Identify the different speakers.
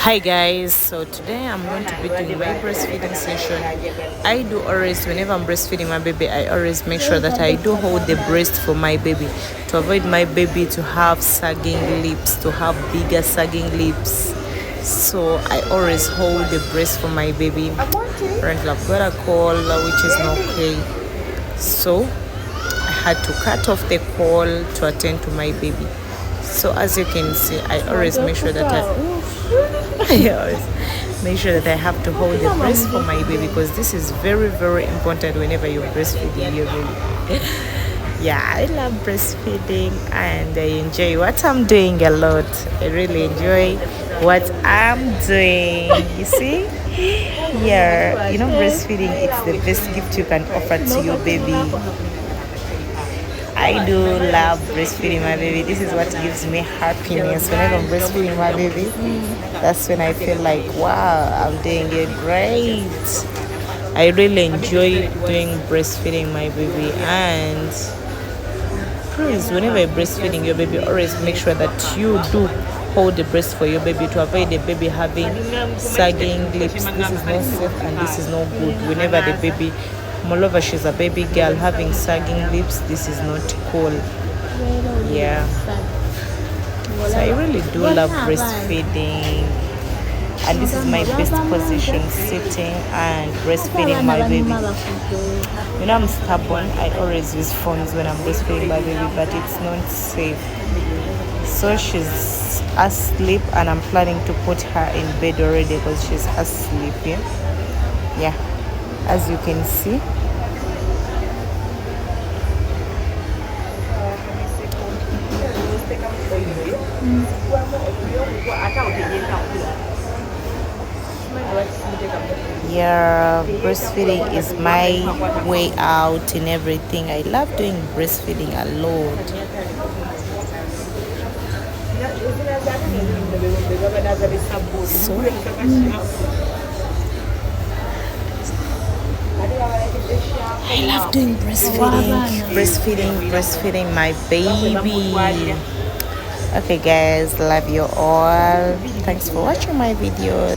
Speaker 1: Hi guys, so today I'm going to be doing my breastfeeding session. I do always, whenever I'm breastfeeding my baby, I always make sure that I do hold the breast for my baby to avoid my baby to have sagging lips, to have bigger sagging lips. So I always hold the breast for my baby. Currently I've got a call which is not okay, so I had to cut off the call to attend to my baby. So as you can see, I always make sure that I always make sure that I have to hold the breast for my baby, because this is very important whenever you're breastfeeding your baby. Yeah, I love breastfeeding and I enjoy what I'm doing a lot. I really enjoy what I'm doing. You see? Yeah, you know, breastfeeding, it's the best gift you can offer to your baby. I do love breastfeeding my baby. This is what gives me happiness whenever I'm breastfeeding my baby. That's when I feel like, wow, I'm doing it great. I really enjoy doing breastfeeding my baby. And please, whenever you're breastfeeding your baby, always make sure that you do hold the breast for your baby to avoid the baby having sagging lips. This is not safe and this is not good. Whenever the baby, moreover, she's a baby girl having sagging lips, this is not cool. Yeah, so I really do love breastfeeding, and this is my best position, sitting and breastfeeding my baby. You know, I'm stubborn. I always use phones when I'm breastfeeding my baby, but it's not safe. So she's asleep and I'm planning to put her in bed already because she's asleep. Yeah, as you can see. Yeah, breastfeeding is my way out in everything. I love doing breastfeeding a lot. So, I love doing breastfeeding my baby. Okay guys, love you all. Thanks for watching my video.